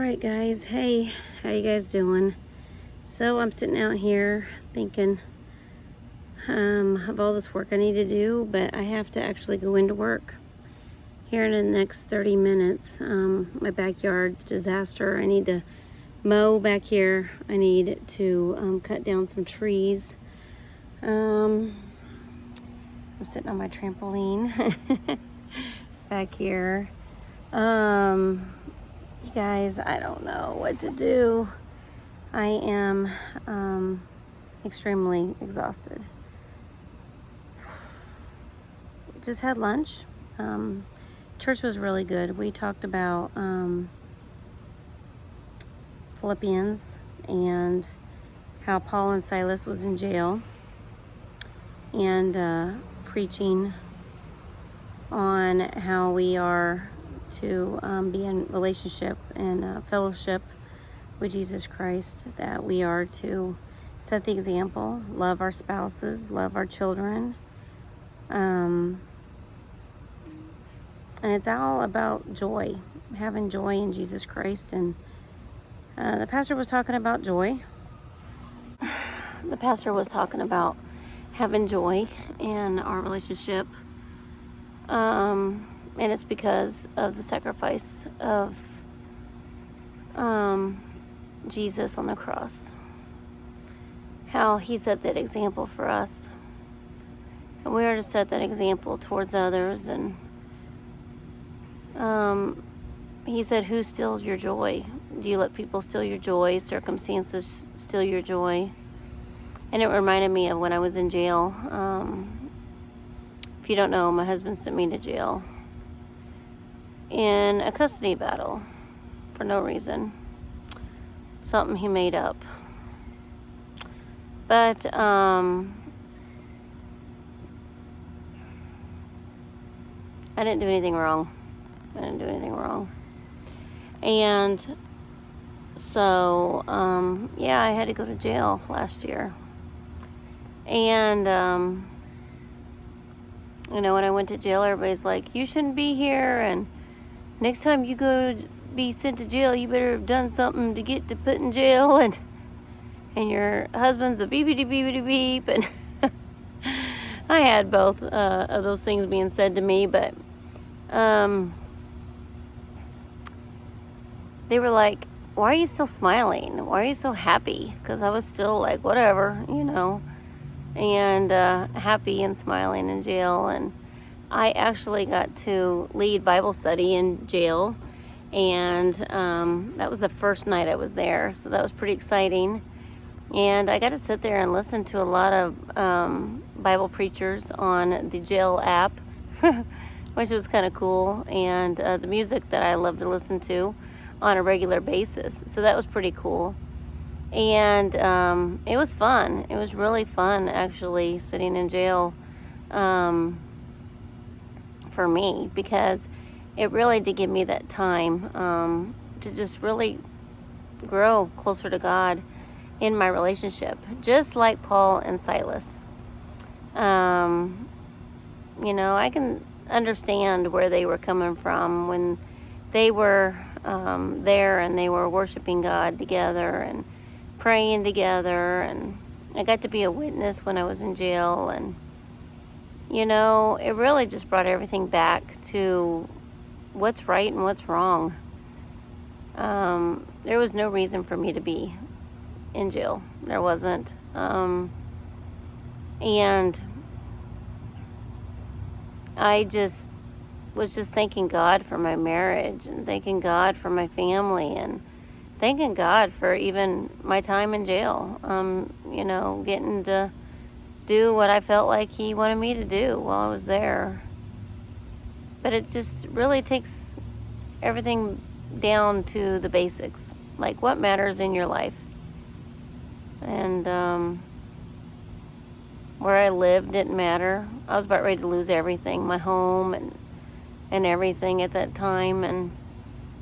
Alright guys, hey, how you guys doing? So I'm sitting out here thinking of all this work I need to do, but I have to actually go into work here in the next 30 minutes. My backyard's disaster. I need to mow back here. I need to cut down some trees. I'm sitting on my trampoline back here. You guys, I don't know what to do. I am extremely exhausted. Just had lunch. Church was really good. We talked about Philippians and how Paul and Silas was in jail, and preaching on how we are to be in relationship and fellowship with Jesus Christ, that we are to set the example, love our spouses, love our children, and it's all about joy, having joy in Jesus Christ. And the pastor was talking about joy. The pastor was talking about having joy in our relationship, and it's because of the sacrifice of Jesus on the cross. How he set that example for us. And we are to set that example towards others. And he said, who steals your joy? Do you let people steal your joy? Circumstances steal your joy? And it reminded me of when I was in jail. If you don't know, my husband sent me to jail in a custody battle for no reason. Something he made up. But I didn't do anything wrong. And so yeah, I had to go to jail last year. And when I went to jail, everybody's like, you shouldn't be here, and next time you go to be sent to jail, you better have done something to get to put in jail, and your husband's a beepity beepity beep. And I had both of those things being said to me, but they were like, why are you still smiling? Why are you so happy? Because I was still like, whatever, and happy and smiling in jail. And I actually got to lead Bible study in jail, and that was the first night I was there, so that was pretty exciting. And I got to sit there and listen to a lot of Bible preachers on the jail app, which was kind of cool, and the music that I love to listen to on a regular basis, so that was pretty cool. And it was fun. It was really fun, actually, sitting in jail for me, because it really did give me that time to just really grow closer to God in my relationship, just like Paul and Silas. I can understand where they were coming from when they were there and they were worshiping God together and praying together, and I got to be a witness when I was in jail, and it really just brought everything back to what's right and what's wrong. There was no reason for me to be in jail. There wasn't. And I was just thanking God for my marriage, and thanking God for my family, and thanking God for even my time in jail. Getting to do what I felt like he wanted me to do while I was there. But it just really takes everything down to the basics, like what matters in your life. And where I lived didn't matter. I was about ready to lose everything, my home and everything at that time. And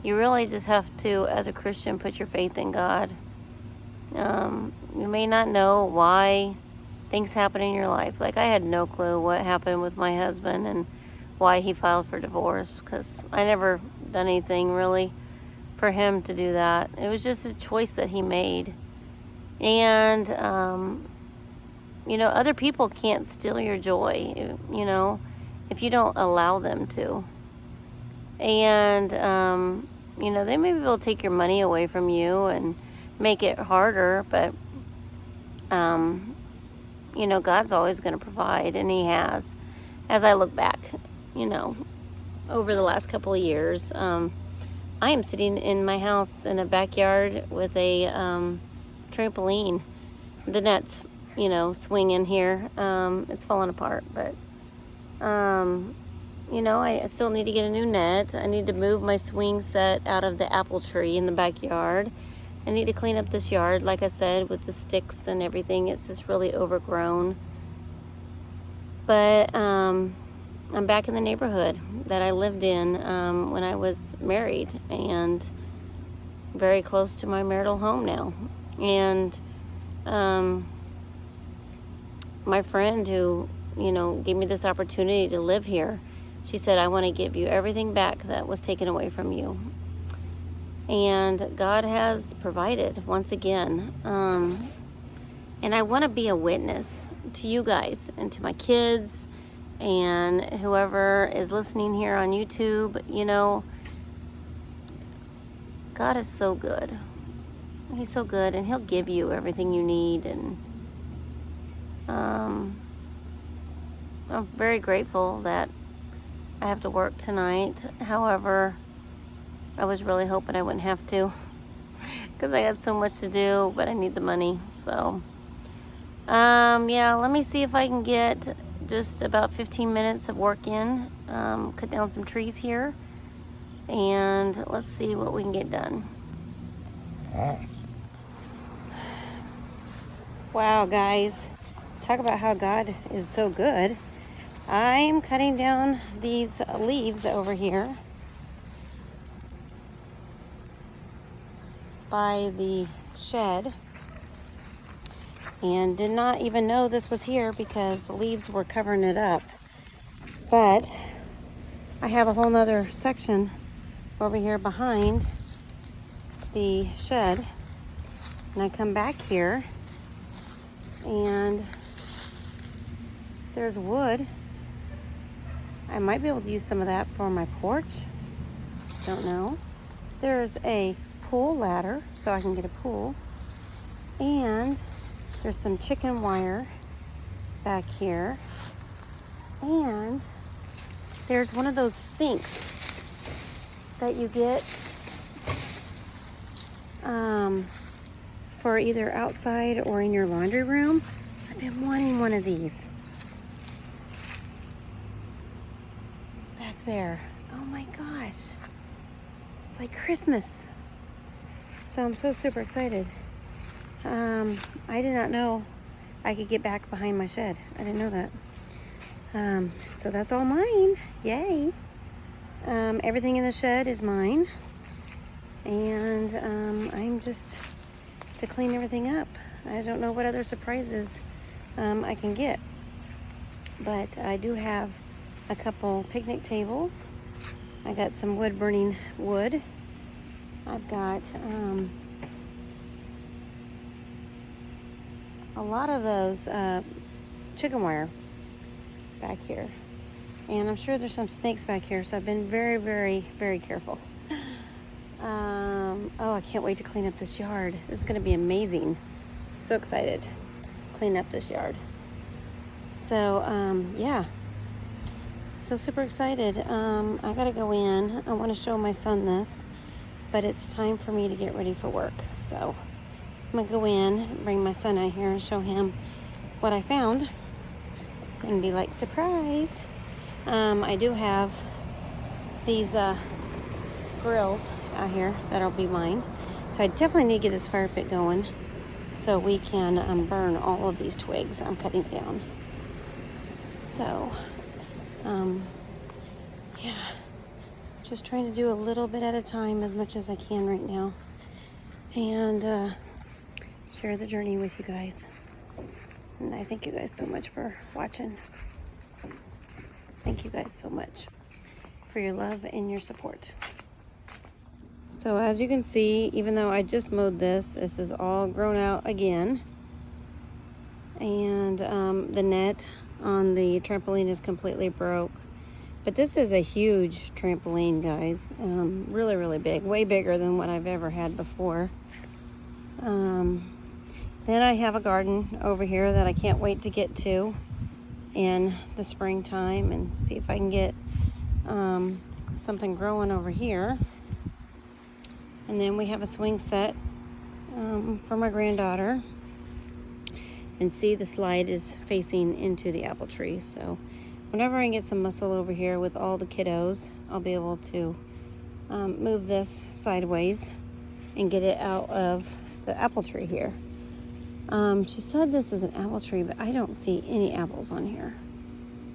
you really just have to, as a Christian, put your faith in God. You may not know why things happen in your life. Like, I had no clue what happened with my husband and why he filed for divorce, because I never done anything really for him to do that. It was just a choice that he made. And, you know, other people can't steal your joy, you know, if you don't allow them to. And, you know, they maybe will take your money away from you and make it harder, but, you know, God's always going to provide, and he has. As I look back, you know, over the last couple of years, I am sitting in my house in a backyard with a trampoline. The net's, you know, swinging here. It's falling apart, but, you know, I still need to get a new net. I need to move my swing set out of the apple tree in the backyard. I need to clean up this yard, like I said, with the sticks and everything. It's just really overgrown. But I'm back in the neighborhood that I lived in when I was married, and very close to my marital home now. And my friend who, you know, gave me this opportunity to live here, she said, I want to give you everything back that was taken away from you. And God has provided once again. And I want to be a witness to you guys and to my kids and whoever is listening here on YouTube. You know, God is so good. He's so good, and he'll give you everything you need. And I'm very grateful that I have to work tonight. However, I was really hoping I wouldn't have to, because I got so much to do, but I need the money. So, yeah, let me see if I can get just about 15 minutes of work in, cut down some trees here, and let's see what we can get done. Wow, guys, talk about how God is so good. I'm cutting down these leaves over here by the shed, and did not even know this was here because the leaves were covering it up. But I have a whole nother section over here behind the shed, and I come back here and there's wood. I might be able to use some of that for my porch, don't know. There's a pool ladder so I can get a pool, and there's some chicken wire back here, and there's one of those sinks that you get for either outside or in your laundry room. I've been wanting one of these. Back there. Oh my gosh. It's like Christmas. So I'm so super excited. I did not know I could get back behind my shed. I didn't know that. So that's all mine. Yay. Everything in the shed is mine. And I'm just to clean everything up. I don't know what other surprises I can get. But I do have a couple picnic tables. I got some wood burning wood. I've got a lot of those chicken wire back here. And I'm sure there's some snakes back here, so I've been very, very, very careful. Oh, I can't wait to clean up this yard. This is going to be amazing. So excited to clean up this yard. So, yeah. So super excited. I got to go in. I want to show my son this, but it's time for me to get ready for work. So I'm going to go in, bring my son out here and show him what I found and be like, surprise. I do have these grills out here that'll be mine. So I definitely need to get this fire pit going so we can burn all of these twigs I'm cutting down. So, yeah, just trying to do a little bit at a time as much as I can right now, and share the journey with you guys. And I thank you guys so much for watching. Thank you guys so much for your love and your support. So as you can see, even though I just mowed this is all grown out again. And the net on the trampoline is completely broke. But this is a huge trampoline, guys. Really, really big. Way bigger than what I've ever had before. Then I have a garden over here that I can't wait to get to in the springtime and see if I can get something growing over here. And then we have a swing set for my granddaughter. And see, the slide is facing into the apple tree. So whenever I can get some muscle over here with all the kiddos, I'll be able to move this sideways and get it out of the apple tree here. She said this is an apple tree, but I don't see any apples on here.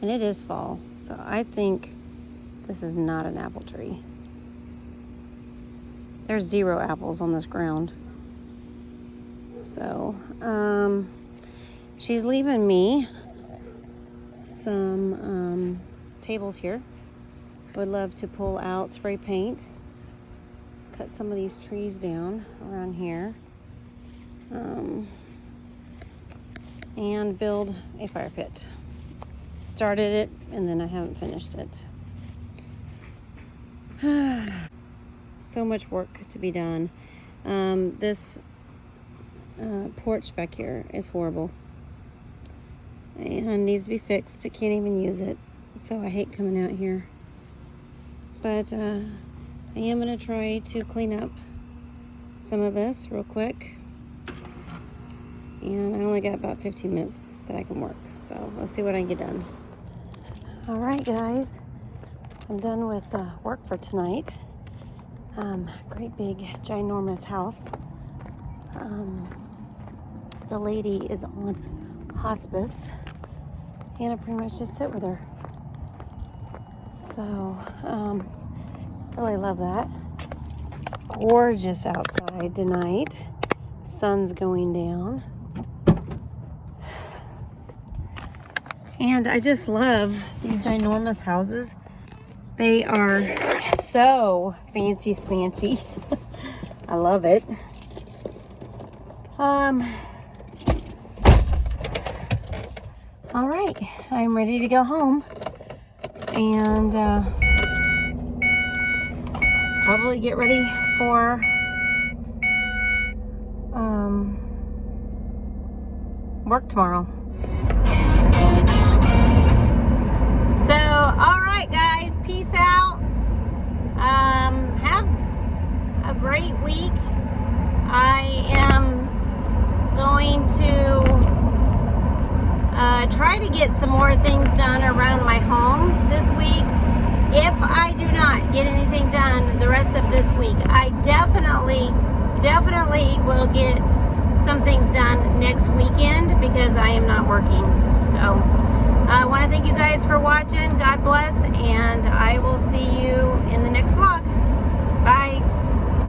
And it is fall, so I think this is not an apple tree. There's 0 apples on this ground. So, she's leaving me some tables here. Would love to pull out spray paint, cut some of these trees down around here, and build a fire pit. Started it and then I haven't finished it. So much work to be done. This porch back here is horrible and needs to be fixed. I can't even use it, so I hate coming out here. But I am going to try to clean up some of this real quick. And I only got about 15 minutes that I can work, so let's see what I can get done. All right, guys, I'm done with work for tonight. Great big ginormous house. The lady is on hospice and I pretty much just sit with her. So really love that. It's gorgeous outside tonight. Sun's going down. And I just love these ginormous houses. They are so fancy smancy. I love it. All right, I'm ready to go home and probably get ready for work tomorrow. So, all right, guys, peace out. Have a great week. I am going to try to get some more things done around my home this week. If I do not get anything done the rest of this week, I definitely will get some things done next weekend because I am not working. So I want to thank you guys for watching. God bless, and I will see you in the next vlog. Bye.